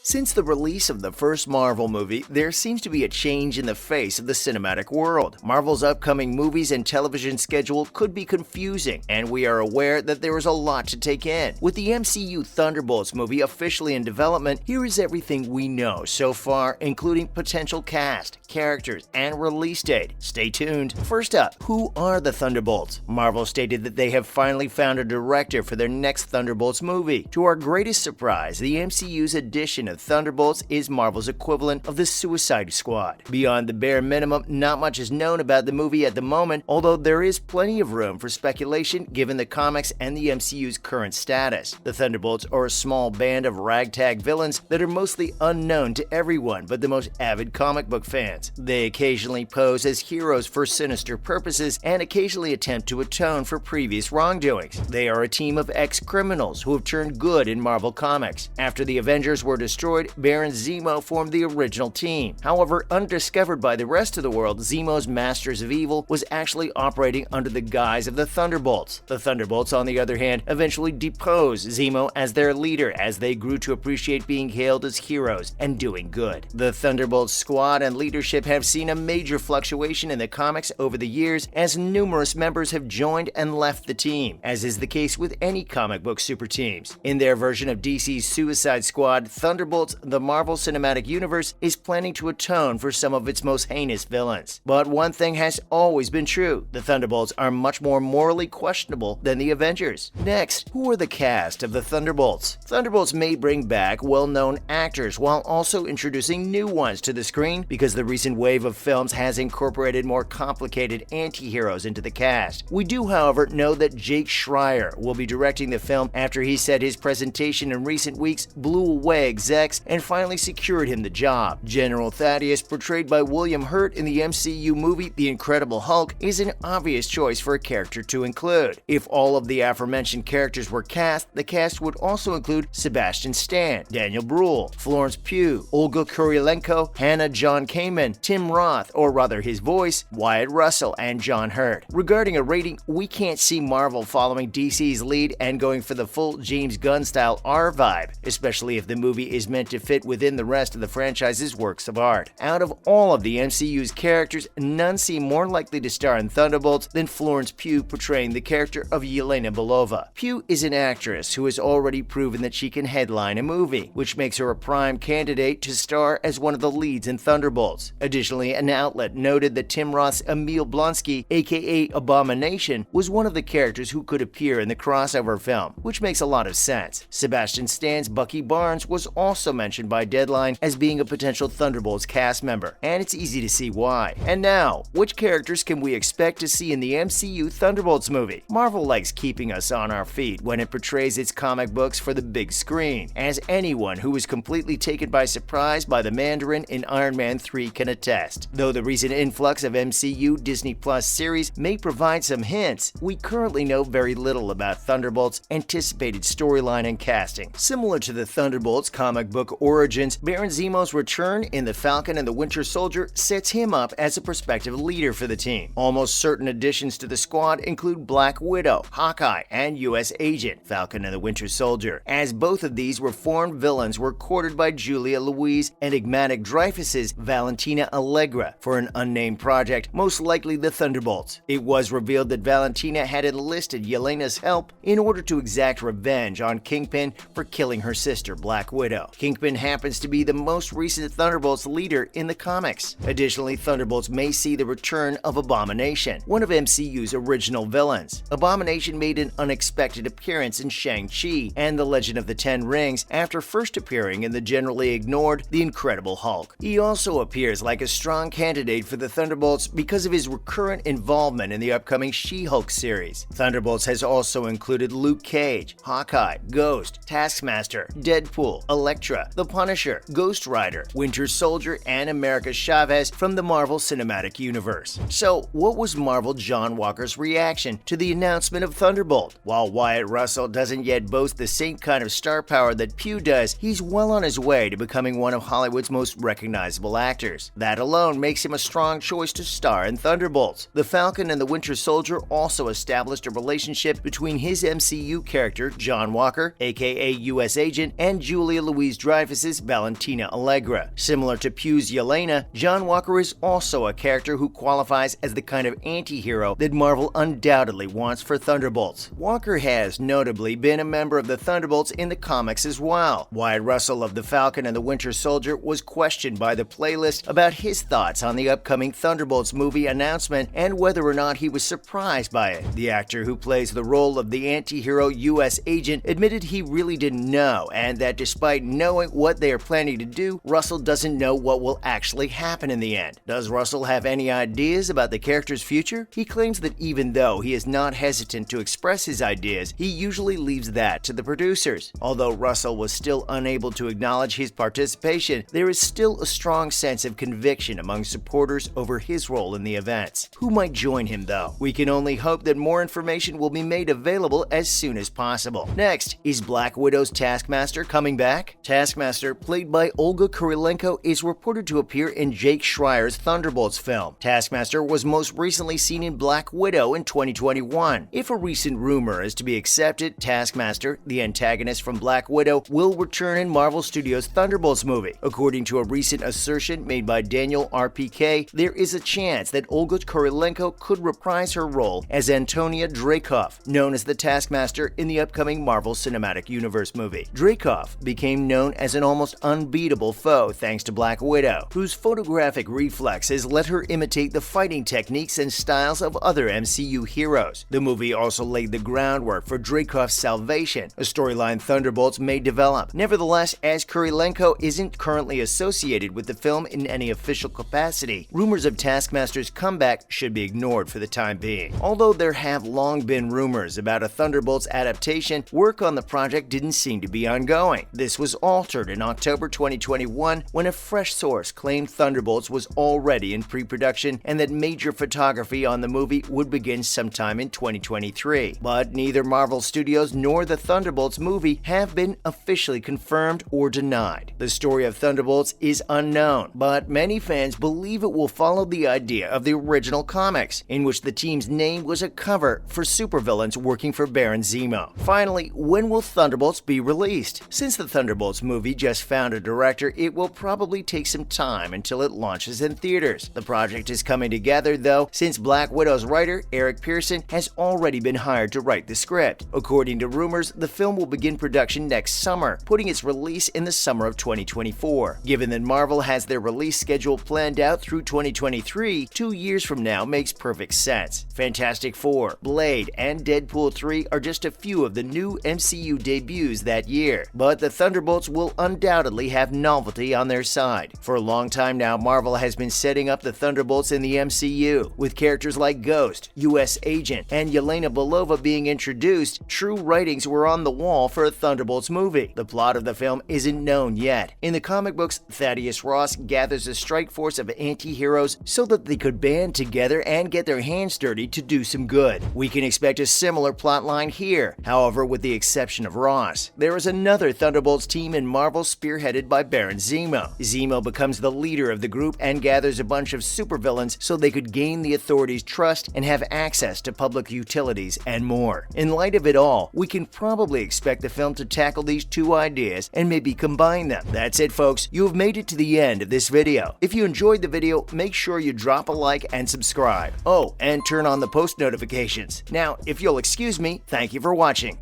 Since the release of the first Marvel movie, there seems to be a change in the face of the cinematic world. Marvel's upcoming movies and television schedule could be confusing, and we are aware that there is a lot to take in. With the MCU Thunderbolts movie officially in development, here is everything we know so far, including potential cast, characters, and release date. Stay tuned. First up, who are the Thunderbolts? Marvel stated that they have finally found a director for their next Thunderbolts movie. To our greatest surprise, the MCU's edition of Thunderbolts is Marvel's equivalent of the Suicide Squad. Beyond the bare minimum, not much is known about the movie at the moment, although there is plenty of room for speculation given the comics and the MCU's current status. The Thunderbolts are a small band of ragtag villains that are mostly unknown to everyone but the most avid comic book fans. They occasionally pose as heroes for sinister purposes and occasionally attempt to atone for previous wrongdoings. They are a team of ex-criminals who have turned good in Marvel Comics. After the Avengers were destroyed, Baron Zemo formed the original team. However, undiscovered by the rest of the world, Zemo's Masters of Evil was actually operating under the guise of the Thunderbolts. The Thunderbolts, on the other hand, eventually deposed Zemo as their leader as they grew to appreciate being hailed as heroes and doing good. The Thunderbolts squad and leadership have seen a major fluctuation in the comics over the years as numerous members have joined and left the team, as is the case with any comic book super teams. In their version of DC's Suicide Squad, Thunderbolts, the Marvel Cinematic Universe is planning to atone for some of its most heinous villains. But one thing has always been true: the Thunderbolts are much more morally questionable than the Avengers. Next, who are the cast of the Thunderbolts? Thunderbolts may bring back well-known actors while also introducing new ones to the screen because the recent wave of films has incorporated more complicated anti-heroes into the cast. We do, however, know that Jake Schreier will be directing the film after he said his presentation in recent weeks blew away execs and finally secured him the job. General Thaddeus, portrayed by William Hurt in the MCU movie The Incredible Hulk, is an obvious choice for a character to include. If all of the aforementioned characters were cast, the cast would also include Sebastian Stan, Daniel Bruhl, Florence Pugh, Olga Kurylenko, Hannah John Kamen, Tim Roth, or rather his voice, Wyatt Russell, and John Hurt. Regarding a rating, we can't see Marvel following DC's lead and going for the full James Gunn-style R vibe, especially if the movie is meant to fit within the rest of the franchise's works of art. Out of all of the MCU's characters, none seem more likely to star in Thunderbolts than Florence Pugh portraying the character of Yelena Belova. Pugh is an actress who has already proven that she can headline a movie, which makes her a prime candidate to star as one of the leads in Thunderbolts. Additionally, an outlet noted that Tim Roth's Emil Blonsky, aka Abomination, was one of the characters who could appear in the crossover film, which makes a lot of sense. Sebastian Stan's Bucky Barnes was also mentioned by Deadline as being a potential Thunderbolts cast member, and it's easy to see why. And now, which characters can we expect to see in the MCU Thunderbolts movie? Marvel likes keeping us on our feet when it portrays its comic books for the big screen, as anyone who was completely taken by surprise by the Mandarin in Iron Man 3 can attest. Though the recent influx of MCU Disney Plus series may provide some hints, we currently know very little about Thunderbolts' anticipated storyline and casting. Similar to the Thunderbolts comic book origins, Baron Zemo's return in The Falcon and the Winter Soldier sets him up as a prospective leader for the team. Almost certain additions to the squad include Black Widow, Hawkeye, and U.S. Agent, Falcon and the Winter Soldier, as both of these reformed villains were courted by Julia Louis-Dreyfus's Valentina Allegra for an unnamed project, most likely the Thunderbolts. It was revealed that Valentina had enlisted Yelena's help in order to exact revenge on Kingpin for killing her sister, Black Widow. Kingpin happens to be the most recent Thunderbolts leader in the comics. Additionally, Thunderbolts may see the return of Abomination, one of MCU's original villains. Abomination made an unexpected appearance in Shang-Chi and The Legend of the Ten Rings after first appearing in the generally ignored The Incredible Hulk. He also appears like a strong candidate for the Thunderbolts because of his recurrent involvement in the upcoming She-Hulk series. Thunderbolts has also included Luke Cage, Hawkeye, Ghost, Taskmaster, Deadpool, Elektra, The Punisher, Ghost Rider, Winter Soldier, and America Chavez from the Marvel Cinematic Universe. So, what was Marvel John Walker's reaction to the announcement of Thunderbolt? While Wyatt Russell doesn't yet boast the same kind of star power that Pugh does, he's well on his way to becoming one of Hollywood's most recognizable actors. That alone makes him a strong choice to star in Thunderbolts. The Falcon and the Winter Soldier also established a relationship between his MCU character, John Walker, aka U.S. Agent, and Julia Louis Louis-Dreyfus's Valentina Allegra. Similar to Pugh's Yelena, John Walker is also a character who qualifies as the kind of anti-hero that Marvel undoubtedly wants for Thunderbolts. Walker has notably been a member of the Thunderbolts in the comics as well. Wyatt Russell of the Falcon and the Winter Soldier was questioned by the playlist about his thoughts on the upcoming Thunderbolts movie announcement and whether or not he was surprised by it. The actor who plays the role of the anti-hero U.S. agent admitted he really didn't know, and that despite knowing what they are planning to do, Russell doesn't know what will actually happen in the end. Does Russell have any ideas about the character's future? He claims that even though he is not hesitant to express his ideas, he usually leaves that to the producers. Although Russell was still unable to acknowledge his participation, there is still a strong sense of conviction among supporters over his role in the events. Who might join him though? We can only hope that more information will be made available as soon as possible. Next, is Black Widow's Taskmaster coming back? Taskmaster, played by Olga Kurylenko, is reported to appear in Jake Schreier's Thunderbolts film. Taskmaster was most recently seen in Black Widow in 2021. If a recent rumor is to be accepted, Taskmaster, the antagonist from Black Widow, will return in Marvel Studios' Thunderbolts movie. According to a recent assertion made by Daniel RPK, there is a chance that Olga Kurylenko could reprise her role as Antonia Dreykov, known as the Taskmaster in the upcoming Marvel Cinematic Universe movie. Dreykov became known as an almost unbeatable foe thanks to Black Widow, whose photographic reflexes let her imitate the fighting techniques and styles of other MCU heroes. The movie also laid the groundwork for Dreykov's salvation, a storyline Thunderbolts may develop. Nevertheless, as Kurylenko isn't currently associated with the film in any official capacity, rumors of Taskmaster's comeback should be ignored for the time being. Although there have long been rumors about a Thunderbolts adaptation, work on the project didn't seem to be ongoing. This was altered in October 2021 when a fresh source claimed Thunderbolts was already in pre-production and that major photography on the movie would begin sometime in 2023. But neither Marvel Studios nor the Thunderbolts movie have been officially confirmed or denied. The story of Thunderbolts is unknown, but many fans believe it will follow the idea of the original comics, in which the team's name was a cover for supervillains working for Baron Zemo. Finally, when will Thunderbolts be released? Since the Thunderbolts movie just found a director, it will probably take some time until it launches in theaters. The project is coming together, though, since Black Widow's writer, Eric Pearson, has already been hired to write the script. According to rumors, the film will begin production next summer, putting its release in the summer of 2024. Given that Marvel has their release schedule planned out through 2023, 2 years from now makes perfect sense. Fantastic Four, Blade, and Deadpool 3 are just a few of the new MCU debuts that year, but the Thunderbolts will undoubtedly have novelty on their side. For a long time now, Marvel has been setting up the Thunderbolts in the MCU, with characters like Ghost, U.S. Agent, and Yelena Belova being introduced. True writings were on the wall for a Thunderbolts movie. The plot of the film isn't known yet. In the comic books, Thaddeus Ross gathers a strike force of anti-heroes so that they could band together and get their hands dirty to do some good. We can expect a similar plotline here, however, with the exception of Ross. There is another Thunderbolts team in Marvel spearheaded by Baron Zemo. Zemo becomes the leader of the group and gathers a bunch of supervillains so they could gain the authorities' trust and have access to public utilities and more. In light of it all, we can probably expect the film to tackle these two ideas and maybe combine them. That's it, folks. You have made it to the end of this video. If you enjoyed the video, make sure you drop a like and subscribe. Oh, and turn on the post notifications. Now, if you'll excuse me, thank you for watching.